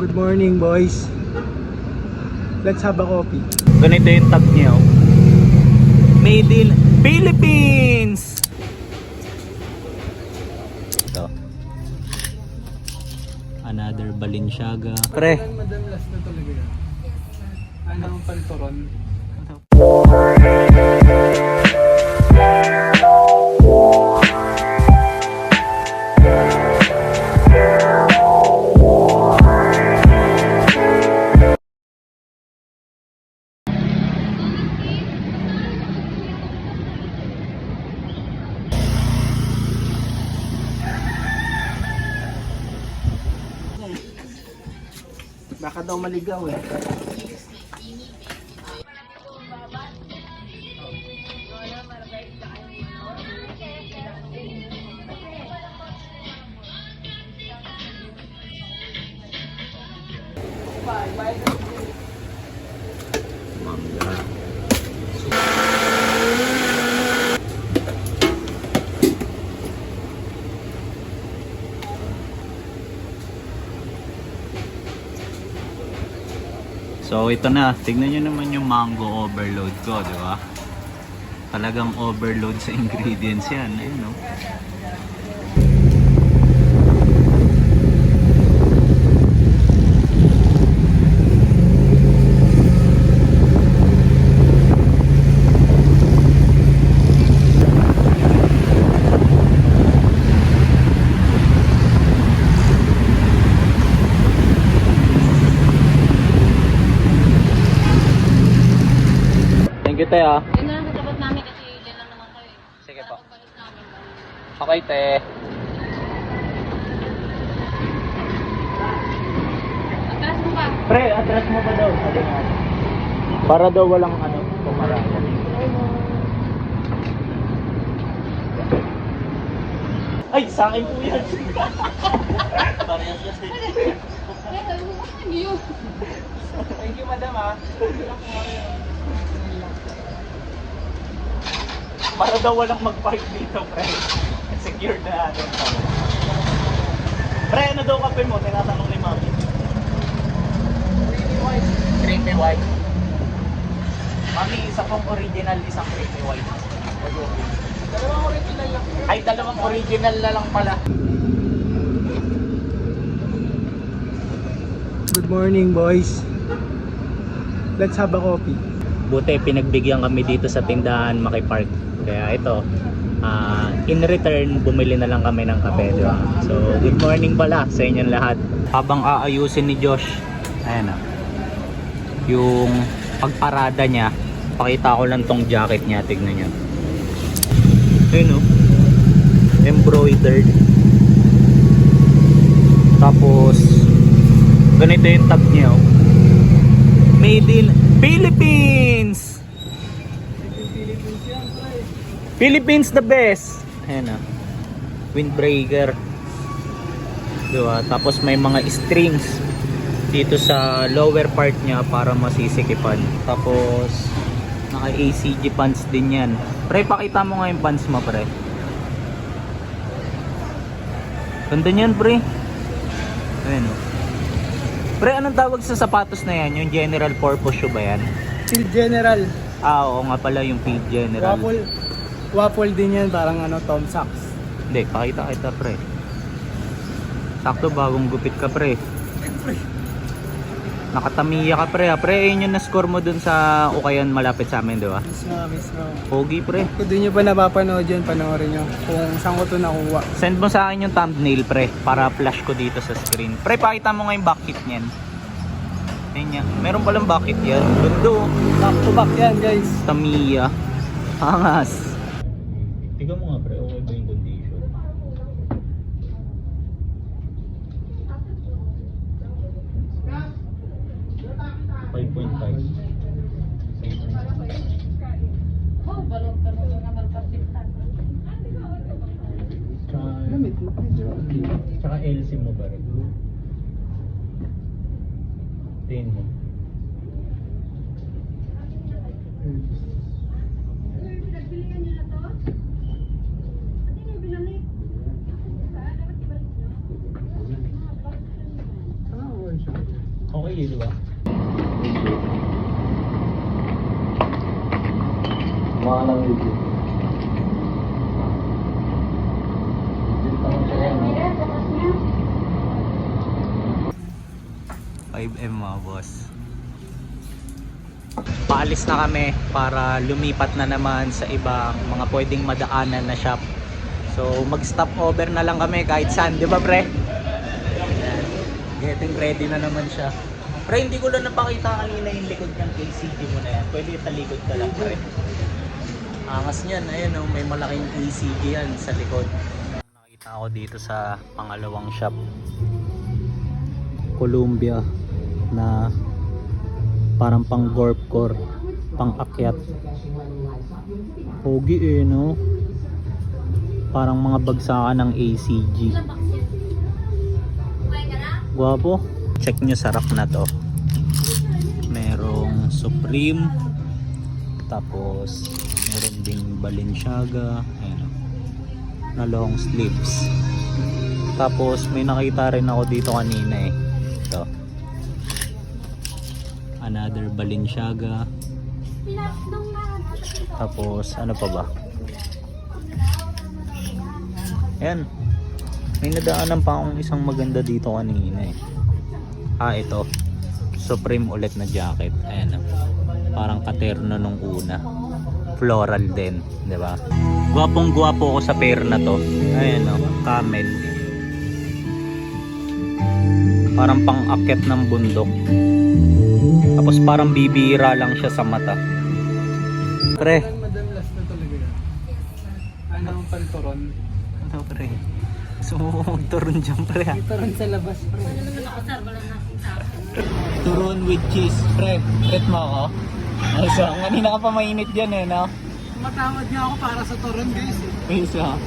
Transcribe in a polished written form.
Good morning, boys. Let's have a coffee. Ganito yung tag niya, oh. Made in Philippines! Ito. Another Balenciaga. Pre. Madalas na talaga yan. Ano ang panturon? Baka daw maligaw eh. So ito na, tignan nyo naman yung mango overload ko, di ba? Talagang overload sa ingredients yan, ayun, no? Thank you, te, ah. Yun na lang sa tapat namin kasi dyan lang naman kayo. Sige po. Palit namin. Okay, te. Atras mo ba? Pre, atras mo ba daw? Para daw walang ano, pumaraya. Ay, sa akin po yan. Parehas kasi. Thank you, madam ah. Para daw walang mag-park dito, pre. Secure na natin. Pre, ano daw kape mo? Tinatanong ni Mami. Creamy white. Creamy white. Mami, isa pong original, isang creamy white. Dalawang original lang. Ay, dalawang original na lang pala. Good morning, boys. Let's have a coffee. Buti pinagbigyan kami dito sa tindahan makipark. Kaya ito, in return, bumili na lang kami ng kape, di ba? So, good morning pala sa inyong lahat. Habang aayusin ni Josh, ayan na, yung pagparada niya, pakita ko lang tong jacket niya, tignan niyo. Ayun, oh, embroidered. Tapos, ganito yung tag niya, oh. Made in Philippines! Philippines the best! Ayan, ah, windbreaker, diba? Tapos may mga strings dito sa lower part niya para masisikipan. Tapos naka ACG pants din yan. Pre, pakita mo nga yung pants mo, pre. Ganda niyan, pre. Ayan, oh. Pre, anong tawag sa sapatos na yan? Yung general purpose shoe ba yan? Field General. Ah, oo nga pala, yung Field General. Waffle din yan, parang ano, Tom Sachs. Hindi, pakita kita, pre. Sakto, bagong gupit ka, pre. Nakatamiya ka, pre, ha? Pre, yun yung na-score mo dun sa Ukayan malapit sa amin, di ba? Mismo. Pogi, pre. Kung di nyo pa napapanood yun, panoorin nyo kung saan ko ito nakuha. Send mo sa akin yung thumbnail, pre, para flash ko dito sa screen. Pre, pakita mo nga yung backit niyan. Ayun yan. Meron palang backit yan. Gundo. Back to back yan, guys. Tamiya. Angas. Tingnan mo nga, pre, okay ba yung condition? Oh, balon ka na nga balkasitan. Lamit. Tsaka LC mo ba rin? Tingin mo. Ah, one shot. Ay, di ba? Mga lang video. 5M mga boss. Paalis na kami para lumipat na naman sa ibang mga pwedeng madaanan na shop. So mag-stop over na lang kami kahit saan, di ba pre? Ayan. Getting ready na naman siya. Pre, hindi ko lang napakita kanina yung likod ng ACG mo na yan. Pwede talikod ka lang pre. Angas niyan, ayun oh, may malaking ACG yan sa likod. Nakita ako dito sa pangalawang shop. Columbia na parang pang golf core, pang akyat. Pogi eh no. Parang mga bagsakan ng ACG. Guwapo. Check nyo sa rack na to. Merong Supreme. Tapos meron ding Balenciaga. Ayan, na long sleeves. Tapos may nakita rin ako dito kanina eh. Ito. Another Balenciaga. Tapos ano pa ba? Ayan. May nadaanan pa akong isang maganda dito kanina eh. Ito. Supreme ulit na jacket. Ayan. Parang katerno nung una. Floral din, 'di ba? Gwapong gwapo ko sa pair na to. Ayan oh, camel. Parang pang-akyat ng bundok. Tapos parang bibira lang siya sa mata. Pre. Madalas na talaga yan. Ano ang panturon? Ano pre? Gusto mo magturon dyan pre ha? Turon sa labas, pre. Turon with cheese. Pre, treat mo ako? Ay, so, kanina ka pa mainit dyan eh, no? Matawad niya ako para sa turon, guys. Isa.